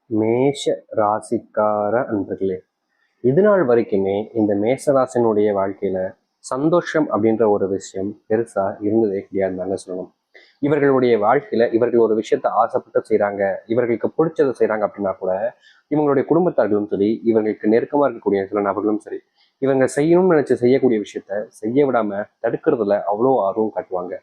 மேஷ ராசிக்கார அன்பர்களே, இது நாள் வரைக்குமே இந்த மேஷ ராசினுடைய வாழ்க்கையில சந்தோஷம் அப்படின்ற ஒரு விஷயம் பெருசா இருந்ததே கிடையாதுன்னு சொல்லணும். இவர்களுடைய வாழ்க்கையில இவர்கள் ஒரு விஷயத்த ஆசைப்பட்டு செய்யறாங்க, இவர்களுக்கு பிடிச்சதை செய்யறாங்க அப்படின்னா கூட இவங்களுடைய குடும்பத்தார்களும் சரி, இவர்களுக்கு நெருக்கமா இருக்கக்கூடிய சில நபர்களும் சரி, இவங்க செய்யணும்னு நினைச்சு செய்யக்கூடிய விஷயத்த செய்ய விடாம தடுக்கிறதுல அவ்வளோ ஆர்வம் காட்டுவாங்க.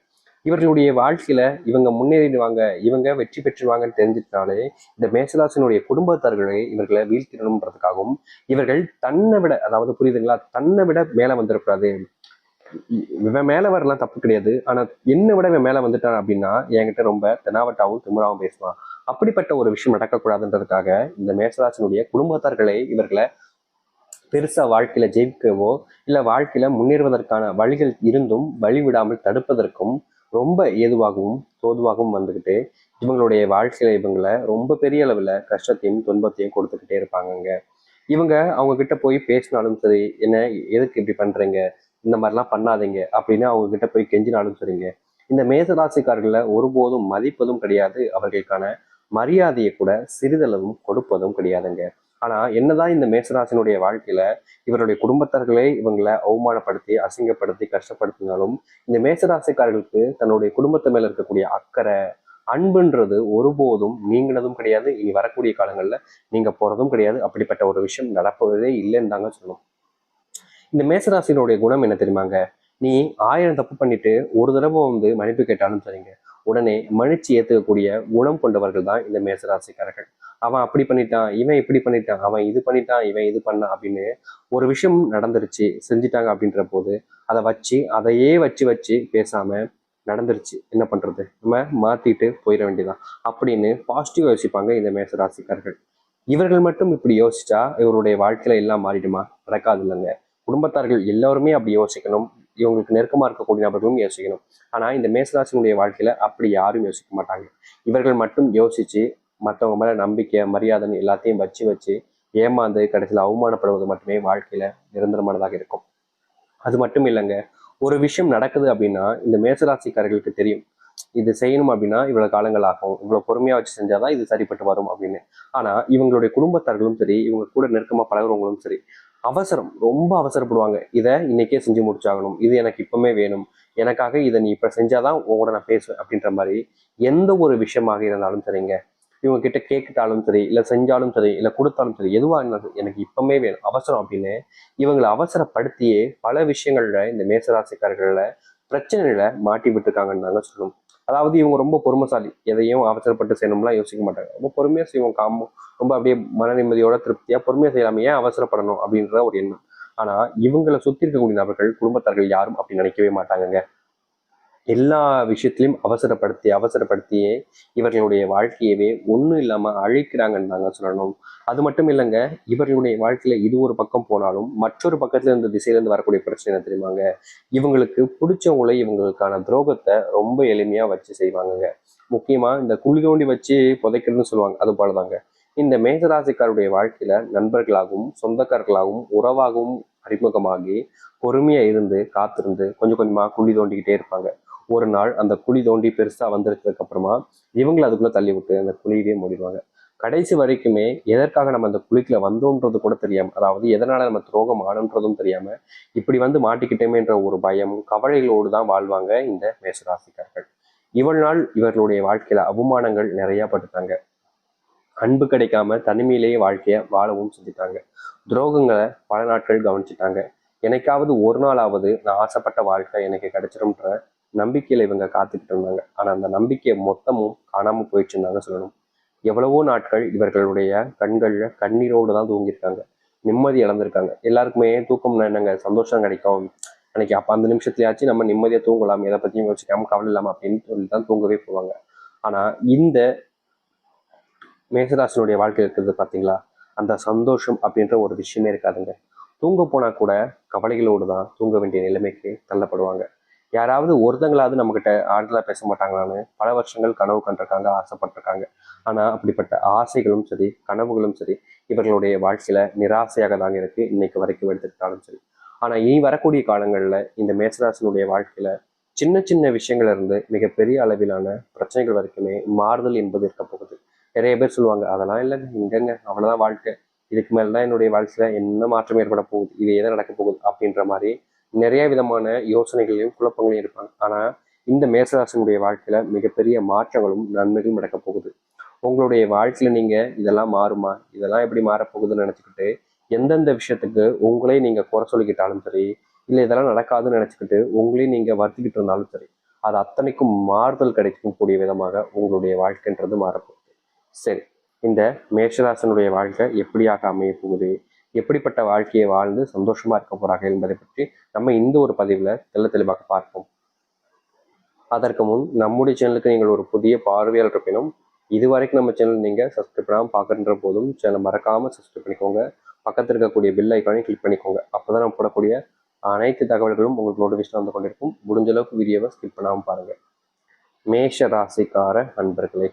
இவர்களுடைய வாழ்க்கையில இவங்க முன்னேறிடுவாங்க, இவங்க வெற்றி பெற்றுவாங்கன்னு தெரிஞ்சிட்டாலே இந்த மேசராசினுடைய குடும்பத்தார்களை இவர்களை வீழ்த்திடணுன்றதுக்காகவும், இவர்கள் தன்னை விட, அதாவது புரியுதுங்களா, தன்னை விட மேல வந்துடக்கூடாது, இவன் மேல வரலாம் தப்பு கிடையாது, ஆனா என்னை விட இவன் மேல வந்துட்டான் அப்படின்னா என்கிட்ட ரொம்ப தெனாவட்டாவும் திமுறாவும் பேசுவான். அப்படிப்பட்ட ஒரு விஷயம் நடக்கக்கூடாதுன்றதுக்காக இந்த மேசராசினுடைய குடும்பத்தார்களை இவர்களை பெருசா வாழ்க்கையில ஜெயிக்கவோ இல்ல வாழ்க்கையில முன்னேறுவதற்கான வழிகள் இருந்தும் வழிவிடாமல் தடுப்பதற்கும் ரொம்ப ஏதுவாகவும் தோதுவாகவும் வந்துக்கிட்டு இவங்களுடைய வாழ்க்கையில இவங்களை ரொம்ப பெரிய அளவுல கஷ்டத்தையும் துன்பத்தையும் கொடுத்துக்கிட்டே இருப்பாங்கங்க. இவங்க அவங்க கிட்ட போய் பேசினாலும் சரி, என்ன எதுக்கு இப்படி பண்றீங்க, இந்த மாதிரிலாம் பண்ணாதீங்க அப்படின்னு அவங்க கிட்ட போய் கெஞ்சினாலும் சரிங்க, இந்த மேசராசிக்காரர்களை ஒருபோதும் மதிப்பதும் கிடையாது, அவர்களுக்கான மரியாதையை கூட சிறிதளவும் கொடுப்பதும் கிடையாதுங்க. ஆனா என்னதான் இந்த மேசராசினுடைய வாழ்க்கையில இவருடைய குடும்பத்தார்களே இவங்களை அவமானப்படுத்தி அசிங்கப்படுத்தி கஷ்டப்படுத்தினாலும் இந்த மேசராசிக்காரர்களுக்கு தன்னுடைய குடும்பத்து மேல இருக்கக்கூடிய அக்கறை அன்புன்றது ஒருபோதும் நீங்கினதும் கிடையாது, இனி வரக்கூடிய காலங்கள்ல நீங்க போறதும் கிடையாது. அப்படிப்பட்ட ஒரு விஷயம் நடப்பதே இல்லைன்னு தாங்க சொல்லணும். இந்த மேசராசினுடைய குணம் என்ன தெரியுமாங்க? நீ 1000 தப்பு பண்ணிட்டு ஒரு தடவை மன்னிப்பு கேட்டாலும் சரிங்க, உடனே மன்னிச்சு ஏத்துக்கக்கூடிய குணம் கொண்டவர்கள் தான் இந்த மேசராசிக்காரர்கள். அவன் அப்படி பண்ணிட்டான், இவன் இப்படி பண்ணிட்டான், அவன் இது பண்ணிட்டான், இவன் இது பண்ணான் அப்படின்னு ஒரு விஷயம் நடந்துருச்சு செஞ்சுட்டாங்க அப்படின்ற போது அதை வச்சு அதையே வச்சு வச்சு பேசாம நடந்துருச்சு என்ன பண்றது, நம்ம மாத்திட்டு போயிட வேண்டியதான் அப்படின்னு பாசிட்டிவா யோசிப்பாங்க இந்த மேசராசிக்காரர்கள். இவர்கள் மட்டும் இப்படி யோசிச்சா இவருடைய வாழ்க்கையில எல்லாம் மாறிடுமா? நடக்காது இல்லைங்க. குடும்பத்தார்கள் எல்லாருமே அப்படி யோசிக்கணும், இவங்களுக்கு நெருக்கமா இருக்கக்கூடிய நபர்களும் யோசிக்கணும். ஆனா இந்த மேசராசினுடைய வாழ்க்கையில அப்படி யாரும் யோசிக்க மாட்டாங்க. இவர்கள் மட்டும் யோசிச்சு மற்றவங்க மேல நம்பிக்கை மரியாதைன்னு எல்லாத்தையும் வச்சு வச்சு ஏமாந்து கடைசியில் அவமானப்படுவது மட்டுமே வாழ்க்கையில நிரந்தரமானதாக இருக்கும். அது மட்டும் இல்லைங்க, ஒரு விஷயம் நடக்குது அப்படின்னா இந்த மேசராசிக்காரர்களுக்கு தெரியும், இது செய்யணும் அப்படின்னா இவ்வளவு காலங்கள் ஆகும், இவ்வளவு பொறுமையா வச்சு செஞ்சாதான் இது சரிப்பட்டு வரும் அப்படின்னு. ஆனா இவங்களுடைய குடும்பத்தார்களும் சரி, இவங்க கூட நெருக்கமா பழகுறவங்களும் சரி, அவசரம் ரொம்ப அவசரப்படுவாங்க. இதை இன்னைக்கே செஞ்சு முடிச்சாகணும், இது எனக்கு இப்பவுமே வேணும், எனக்காக இதை நீ இப்ப செஞ்சாதான் உங்களோட நான் பேசுவேன் அப்படின்ற மாதிரி எந்த ஒரு விஷயமாக இருந்தாலும் சரிங்க, இவங்க கிட்ட கேட்டுட்டாலும் சரி, இல்ல செஞ்சாலும் சரி, இல்ல கொடுத்தாலும் சரி, எதுவா இருந்தாலும் எனக்கு இப்பவுமே வேணும் அவசரம் அப்படின்னு இவங்களை அவசரப்படுத்தியே பல விஷயங்கள்ல இந்த மேசராசிக்காரர்கள பிரச்சனைகளை மாட்டி விட்டுருக்காங்கன்னு தாங்க சொல்லணும். அதாவது இவங்க ரொம்ப பொறுமைசாலி, எதையும் அவசரப்பட்டு செய்யணும்லாம் யோசிக்க மாட்டாங்க, ரொம்ப பொறுமையா செய்வோம், காமம் ரொம்ப அப்படியே மன நிம்மதியோட திருப்தியா பொறுமையா செய்யலாம ஏன் அவசரப்படணும் அப்படின்ற ஒரு எண்ணம். ஆனா இவங்களை சுத்தி இருக்கக்கூடிய நபர்கள் குடும்பத்தார்கள் யாரும் அப்படி நினைக்கவே மாட்டாங்கங்க. எல்லா விஷயத்திலையும் அவசரப்படுத்தி அவசரப்படுத்தியே இவர்களுடைய வாழ்க்கையவே ஒன்றும் இல்லாம அழிக்கிறாங்கன்னு தாங்க சொல்லணும். அது மட்டும் இல்லைங்க, இவர்களுடைய வாழ்க்கையில இது ஒரு பக்கம் போனாலும் மற்றொரு பக்கத்துல இருந்து திசையில இருந்து வரக்கூடிய பிரச்சனை என்ன தெரியுமாங்க? இவங்களுக்கு பிடிச்சவங்களை இவங்களுக்கான துரோகத்தை ரொம்ப எளிமையா வச்சு செய்வாங்கங்க. முக்கியமா இந்த குழி தோண்டி வச்சு புதைக்கிறதுன்னு சொல்லுவாங்க, அது போலதாங்க இந்த மேகராசிக்காருடைய வாழ்க்கையில நண்பர்களாகவும் சொந்தக்காரர்களாகவும் உறவாகவும் அறிமுகமாகி பொறுமையா இருந்து காத்திருந்து கொஞ்சம் கொஞ்சமா குழி தோண்டிக்கிட்டே இருப்பாங்க. ஒரு நாள் அந்த குழி தோண்டி பெருசா வந்திருக்கிறதுக்கு அப்புறமா இவங்களை அதுக்குள்ள தள்ளி விட்டு அந்த குழியவே மூடிடுவாங்க. கடைசி வரைக்குமே எதற்காக நம்ம அந்த குழிக்குள்ள வந்தோன்றது கூட தெரியாம, அதாவது எதனால நம்ம துரோகம் ஆனன்றதும் தெரியாம இப்படி மாட்டிக்கிட்டோமேன்ற ஒரு பயம் கவலைகளோடு தான் வாழ்வாங்க இந்த மேசராசிக்காரர்கள். இவள் நாள் இவர்களுடைய வாழ்க்கையில அவமானங்கள் நிறைய பட்டுட்டாங்க. அன்பு கிடைக்காம தனிமையிலேயே வாழ்க்கைய வாழவும் செஞ்சுட்டாங்க. துரோகங்களை பல நாட்கள் கவனிச்சுட்டாங்க. எனக்காவது ஒரு நாளாவது நான் ஆசைப்பட்ட வாழ்க்கை எனக்கு கிடைச்சிரும்ன்ற நம்பிக்கையில இவங்க காத்துக்கிட்டு இருந்தாங்க. ஆனா அந்த நம்பிக்கை மொத்தமும் காணாம போயிடுச்சுன்னு சொல்லணும். எவ்வளவோ நாட்கள் இவர்களுடைய கண்கள்ல கண்ணீரோடு தான் தூங்கியிருக்காங்க, நிம்மதி இழந்திருக்காங்க. எல்லாருக்குமே தூக்கம் என்னங்க, சந்தோஷம் கிடைக்கும் அன்னைக்கு, அப்ப அந்த நிமிஷத்துலயாச்சும் நம்ம நிம்மதியா தூங்கலாம், எதை பத்தியும் யோசிக்காம கவலை இல்லாம அப்படின்னு சொல்லிதான் தூங்கவே போவாங்க. ஆனா இந்த மேசராசனுடைய வாழ்க்கை இருக்கிறது பார்த்தீங்களா, அந்த சந்தோஷம் அப்படின்ற ஒரு விஷயமே இருக்காதுங்க. தூங்க போனா கூட கவலைகளோடு தான் தூங்க வேண்டிய நிலைமைக்கு தள்ளப்படுவாங்க. யாராவது ஒருத்தங்களாவது நம்மகிட்ட ஆறுதலா பேச மாட்டாங்களான்னு பல வருஷங்கள் கனவு கண்டிருக்காங்க, ஆசைப்பட்டிருக்காங்க. ஆனா அப்படிப்பட்ட ஆசைகளும் சரி கனவுகளும் சரி இவர்களுடைய வாழ்க்கையில நிராசையாக தாங்க இருக்கு, இன்னைக்கு வரைக்கும் எடுத்துக்கிட்டாலும் சரி. ஆனா இனி வரக்கூடிய காலங்கள்ல இந்த மேசராசனுடைய வாழ்க்கையில சின்ன சின்ன விஷயங்கள்ல இருந்து மிகப்பெரிய அளவிலான பிரச்சனைகள் வரைக்குமே மாறுதல் என்பது இருக்க போகுது. நிறைய பேர் சொல்லுவாங்க, அதெல்லாம் இல்லைங்க, இங்கங்க அவ்வளவுதான் வாழ்க்கை, இதுக்கு மேலதான் என்னுடைய வாழ்க்கையில என்ன மாற்றம் ஏற்பட போகுது, இது எதை நடக்க போகுது அப்படின்ற மாதிரி நிறைய விதமான யோசனைகளையும் குழப்பங்களையும் இருப்பாங்க. ஆனா இந்த மேசராசினுடைய வாழ்க்கையில மிகப்பெரிய மாற்றங்களும் நன்மைகளும் நடக்க போகுது. உங்களுடைய வாழ்க்கையில நீங்க இதெல்லாம் மாறுமா, இதெல்லாம் எப்படி மாறப்போகுதுன்னு நினைச்சுக்கிட்டு எந்தெந்த விஷயத்துக்கு உங்களே நீங்க குறை சொல்லிக்கிட்டாலும் சரி, இல்லை இதெல்லாம் நடக்காதுன்னு நினைச்சுக்கிட்டு உங்களையும் நீங்க வருத்திக்கிட்டு இருந்தாலும் சரி, அது அத்தனைக்கும் மாறுதல் கிடைக்கும் கூடிய விதமாக உங்களுடைய வாழ்க்கைன்றது மாறப்போகுது. சரி, இந்த மேஷராசனுடைய வாழ்க்கை எப்படியாக அமைய போகுது, எப்படிப்பட்ட வாழ்க்கையை வாழ்ந்து சந்தோஷமா இருக்க போறாங்க என்பதை பற்றி நம்ம இந்த ஒரு பதிவுல தெளிவாக பார்ப்போம். அதற்கு முன் நம்முடைய சேனலுக்கு நீங்கள் ஒரு புதிய பார்வையாளர் இருப்பினும், இதுவரைக்கும் நம்ம சேனல் நீங்க சப்ஸ்கிரைப் பண்ணாமல் பார்க்குற போதும் சேனல் மறக்காம சப்ஸ்கிரைப் பண்ணிக்கோங்க. பக்கத்தில் இருக்கக்கூடிய பெல் ஐக்கானை கிளிக் பண்ணிக்கோங்க. அப்போதான் நம்ம போடக்கூடிய அனைத்து தகவல்களும் உங்களுக்கு நோட்டிஃபிகேஷன் வந்து கொண்டிருக்கும். முடிஞ்ச அளவுக்கு வீடியோவை ஸ்கிப் பண்ணாமல் பாருங்க. மேஷ ராசிக்கார அன்பர்களே,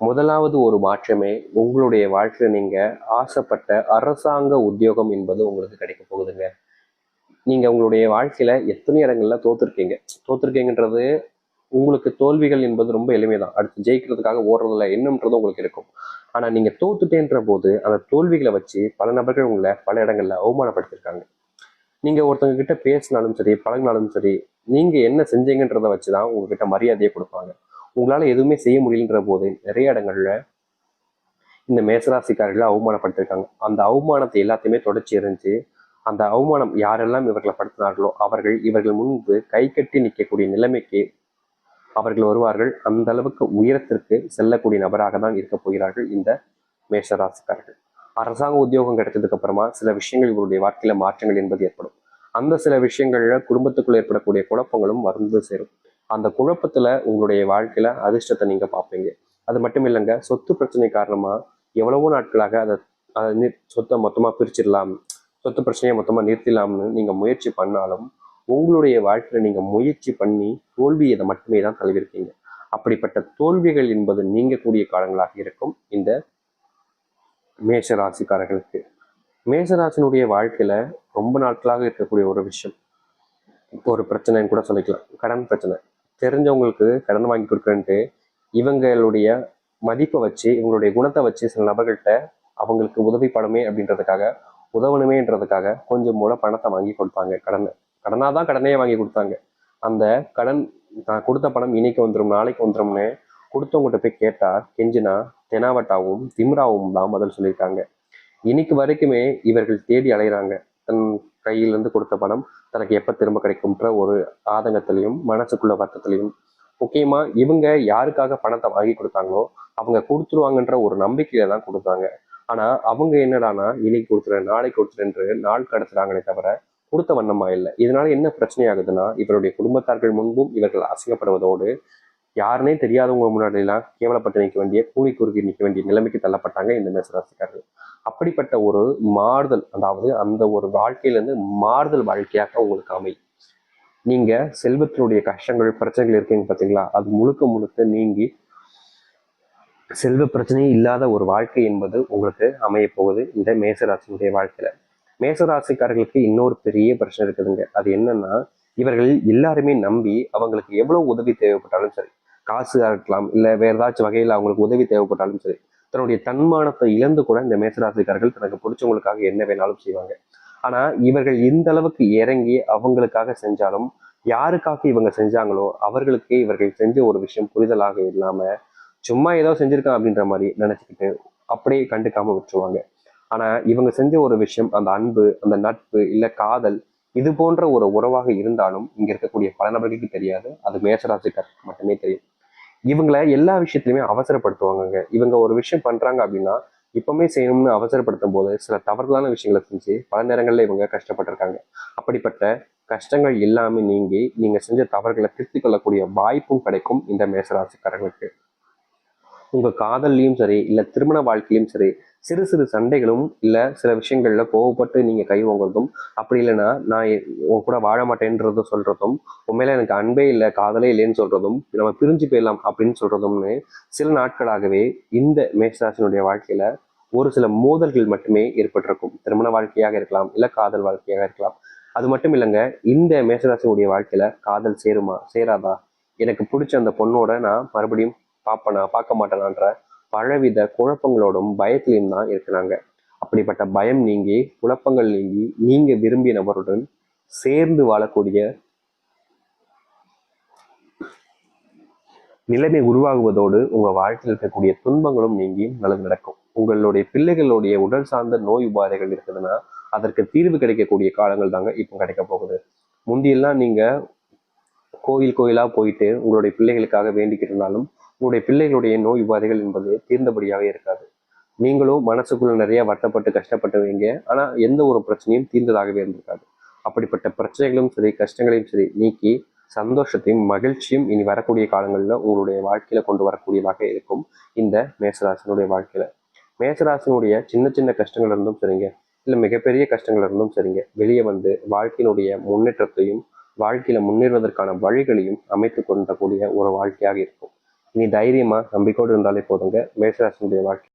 முதலாவது ஒரு மாற்றமே உங்களுடைய வாழ்க்கையில நீங்க ஆசைப்பட்ட அரசாங்க உத்தியோகம் என்பது உங்களுக்கு கிடைக்க போகுதுங்க. நீங்க உங்களுடைய வாழ்க்கையில எத்தனை இடங்கள்ல தோத்துருக்கீங்கன்றது உங்களுக்கு தோல்விகள் என்பது ரொம்ப எளிமைதான். அடுத்து ஜெயிக்கிறதுக்காக ஓடுறதுல எண்ணம்ன்றது உங்களுக்கு இருக்கும். ஆனா நீங்க தோத்துட்டேன்ற போது அந்த தோல்விகளை வச்சு பல நபர்கள் உங்களை பல இடங்கள்ல அவமானப்படுத்திருக்காங்க. நீங்க ஒருத்தவங்க கிட்ட பேசினாலும் சரி, பழகினாலும் சரி, நீங்க என்ன செஞ்சீங்கன்றதை வச்சுதான் உங்ககிட்ட மரியாதையை கொடுப்பாங்க. உங்களால எதுவுமே செய்ய முடியலன்ற போது நிறைய இடங்கள்ல இந்த மேசராசிக்காரர்களை அவமானப்படுத்திருக்காங்க. அந்த அவமானத்தை எல்லாத்தையுமே தொடர்ச்சி எறிஞ்சு அந்த அவமானம் யாரெல்லாம் இவர்களை படுத்தினார்களோ அவர்கள் இவர்கள் முன்பு கை கட்டி நிற்கக்கூடிய நிலைமைக்கு அவர்கள் வருவார்கள். அந்த அளவுக்கு உயரத்திற்கு செல்லக்கூடிய நபராக தான் இருக்க போகிறார்கள் இந்த மேஷராசிக்காரர்கள். அரசாங்க உத்தியோகம் கிடைச்சதுக்கு அப்புறமா சில விஷயங்கள் இவருடைய வாழ்க்கையில மாற்றங்கள் என்பது ஏற்படும். அந்த சில விஷயங்கள்ல குடும்பத்துக்குள்ள ஏற்படக்கூடிய குழப்பங்களும் வந்து சேரும். அந்த குழப்பத்துல உங்களுடைய வாழ்க்கையில அதிர்ஷ்டத்தை நீங்க பார்ப்பீங்க. அது மட்டும் இல்லைங்க, சொத்து பிரச்சனை காரணமா எவ்வளவோ நாட்களாக அதை சொத்தை மொத்தமா பிரிச்சிடலாம், சொத்து பிரச்சனையை மொத்தமா நிறுத்திடலாம்னு நீங்க முயற்சி பண்ணாலும் உங்களுடைய வாழ்க்கையில நீங்க முயற்சி பண்ணி தோல்வியை மட்டுமே தான் தழுவிருக்கீங்க. அப்படிப்பட்ட தோல்விகள் என்பது நீங்கக்கூடிய காலங்களாக இருக்கும் இந்த மேஷராசிக்காரர்களுக்கு. மேஷராசினுடைய வாழ்க்கையில ரொம்ப நாட்களாக இருக்கக்கூடிய ஒரு விஷயம், ஒரு பிரச்சனைன்னு கூட சொல்லிக்கலாம், கடன் பிரச்சனை. தெரிஞ்சவங்களுக்கு கடன் வாங்கி கொடுக்குறேன்ட்டு இவங்களுடைய மதிப்பை வச்சு இவங்களுடைய குணத்தை வச்சு சில நபர்கள்ட்ட அவங்களுக்கு உதவி படமே அப்படின்றதுக்காக உதவணுமேன்றதுக்காக கொஞ்சம் மூல பணத்தை வாங்கி கொடுப்பாங்க. கடனாதான் கடனையே வாங்கி கொடுத்தாங்க. அந்த கடன் நான் கொடுத்த பணம் இன்னைக்கு வந்துடும் நாளைக்கு வந்துடும்னு கொடுத்தவங்ககிட்ட போய் கேட்டா கெஞ்சினா தெனாவட்டாவும் திம்ராவும் தான் பதில் சொல்லியிருக்காங்க. இன்னைக்கு வரைக்குமே இவர்கள் தேடி அலைகிறாங்க. தன் கையிலிருந்து கொடுத்த பணம் தனக்கு எப்ப திரும்ப கிடைக்கும்ன்ற ஒரு ஆதங்கத்திலையும் மனசுக்குள்ள வருத்தத்திலையும், முக்கியமா இவங்க யாருக்காக பணத்தை வாங்கி கொடுத்தாங்களோ அவங்க கொடுத்துருவாங்கன்ற ஒரு நம்பிக்கையில தான் கொடுத்தாங்க. ஆனா அவங்க என்னடானா இன்னைக்கு கொடுத்துறேன் நாளைக்கு கொடுத்துறேன்று நாள் கடத்துறாங்களே தவிர கொடுத்த வண்ணமா இல்லை. இதனால என்ன பிரச்சனை ஆகுதுன்னா, இவருடைய குடும்பத்தார்கள் முன்பும் இவர்கள் அசிங்கப்படுவதோடு யாருன்னே தெரியாதவங்க முன்னாடி எல்லாம் கேவலப்பட்டு நிற்க வேண்டிய கூலி குறுக்கி நிற்க வேண்டிய நிலைமைக்கு தள்ளப்பட்டாங்க இந்த மேசராசிக்காரர்கள். அப்படிப்பட்ட ஒரு மாறுதல், அதாவது அந்த ஒரு வாழ்க்கையிலிருந்து மாறுதல் வாழ்க்கையாக உங்களுக்கு அமையும். நீங்க செல்வத்தினுடைய கஷ்டங்கள் பிரச்சனைகள் இருக்கீங்க பார்த்தீங்களா, அது முழுக்க முழுக்க நீங்கி செல்வ பிரச்சனையே இல்லாத ஒரு வாழ்க்கை என்பது உங்களுக்கு அமைய போகுது இந்த மேசராசினுடைய வாழ்க்கையில. மேசராசிக்காரர்களுக்கு இன்னொரு பெரிய பிரச்சனை இருக்குதுங்க. அது என்னன்னா, இவர்கள் எல்லாருமே நம்பி அவங்களுக்கு எவ்வளவு உதவி தேவைப்பட்டாலும் சரி, காசு இருக்கலாம் இல்லை வேற ஏதாச்சும் வகையில் அவங்களுக்கு உதவி தேவைப்பட்டாலும் சரி, தன்னுடைய தன்மானத்தை இழந்து கூட இந்த மேசராசிக்காரர்கள் தனக்கு பிடிச்சவங்களுக்காக என்ன வேணாலும் செய்வாங்க. ஆனா இவர்கள் இந்த அளவுக்கு இறங்கி அவங்களுக்காக செஞ்சாலும் யாருக்காக இவங்க செஞ்சாங்களோ அவர்களுக்கே இவர்கள் செஞ்ச ஒரு விஷயம் புரிதலாக இல்லாம சும்மா ஏதோ செஞ்சிருக்கான் அப்படின்ற மாதிரி நினைச்சுக்கிட்டு அப்படியே கண்டுக்காம விட்டுருவாங்க. ஆனா இவங்க செஞ்ச ஒரு விஷயம் அந்த அன்பு, அந்த நட்பு, இல்ல காதல், இது போன்ற ஒரு உறவாக இருந்தாலும் இங்க இருக்கக்கூடிய பல நபர்களுக்கு தெரியாது. அது மேசராசிக்காரருக்கு மட்டுமே தெரியும். இவங்களை எல்லா விஷயத்திலுமே அவசரப்படுத்துவாங்க. இவங்க ஒரு விஷயம் பண்றாங்க அப்படின்னா இப்பவுமே செய்யணும்னு அவசரப்படுத்தும் போது சில தவறுதலான விஷயங்களை செஞ்சு பல நேரங்கள்ல இவங்க கஷ்டப்பட்டிருக்காங்க. அப்படிப்பட்ட கஷ்டங்கள் எல்லாமே நீங்கி நீங்க செஞ்ச தவறுகளை திருத்திக் கொள்ளக்கூடிய வாய்ப்பும் கிடைக்கும் இந்த மேசராசிக்காரர்களுக்கு. உங்க காதல்லையும் சரி இல்ல திருமண வாழ்க்கையிலும் சரி சிறு சிறு சண்டைகளும் இல்ல சில விஷயங்கள்ல கோவப்பட்டு நீங்க கை வாங்குறதும், அப்படி இல்லைன்னா நான் உன் கூட வாழ மாட்டேன்றதும் சொல்றதும், உண்மையில எனக்கு அன்பே இல்லை காதலே இல்லைன்னு சொல்றதும், நம்ம பிரிஞ்சு போயிடலாம் அப்படின்னு சொல்றதும்னு சில நாட்களாகவே இந்த மேஷராசினுடைய வாழ்க்கையில ஒரு சில மோதல்கள் மட்டுமே ஏற்பட்டிருக்கும். திருமண வாழ்க்கையாக இருக்கலாம் இல்ல காதல் வாழ்க்கையாக இருக்கலாம். அது மட்டும் இல்லைங்க, இந்த மேஷராசினுடைய வாழ்க்கையில காதல் சேருமா சேராதா, எனக்கு பிடிச்ச அந்த பொண்ணோட நான் மறுபடியும் பார்ப்பேனா பார்க்க மாட்டேனான்ற பலவித குழப்பங்களோடும் பயத்திலையும் தான் இருக்கிறாங்க. அப்படிப்பட்ட பயம் நீங்கி, குழப்பங்கள் நீங்கி, நீங்க விரும்பிய நபருடன் சேர்ந்து வாழக்கூடிய நிலைமை உருவாகுவதோடு உங்க வாழ்க்கையில் இருக்கக்கூடிய துன்பங்களும் நீங்கி நல்லது நடக்கும். உங்களுடைய பிள்ளைகளுடைய உடல் சார்ந்த நோய் உபாதைகள் இருக்குதுன்னா அதற்கு தீர்வு கிடைக்கக்கூடிய காலங்கள் தாங்க இப்போ கிடைக்க போகுது. முந்தியெல்லாம் நீங்க கோயிலா போயிட்டு உங்களுடைய பிள்ளைகளுக்காக வேண்டிக்கிட்டு இருந்தாலும் உங்களுடைய பிள்ளைகளுடைய நோய் உபாதைகள் என்பது தீர்ந்தபடியாக இருக்காது. நீங்களும் மனசுக்குள்ள நிறைய வருத்தப்பட்டு கஷ்டப்பட்டுவீங்க. ஆனா எந்த ஒரு பிரச்சனையும் தீர்ந்ததாகவே இருந்திருக்காது. அப்படிப்பட்ட பிரச்சனைகளும் சரி, கஷ்டங்களையும் சரி நீக்கி சந்தோஷத்தையும் மகிழ்ச்சியும் இனி வரக்கூடிய காலங்களில் உங்களுடைய வாழ்க்கையில கொண்டு வரக்கூடியதாக இருக்கும் இந்த மேசராசினுடைய வாழ்க்கையில. மேசராசினுடைய சின்ன சின்ன கஷ்டங்கள் இருந்தும் சரிங்க, இல்லை மிகப்பெரிய கஷ்டங்கள் இருந்தும் சரிங்க, வெளியே வந்து வாழ்க்கையினுடைய முன்னேற்றத்தையும் வாழ்க்கையில முன்னேறுவதற்கான வழிகளையும் அமைத்து கொண்டக்கூடிய ஒரு வாழ்க்கையாக இருக்கும். இனி தைரியமா நம்பிக்கையோடு இருந்தாலே போதுங்க மேசராசினுடைய வாழ்க்கை.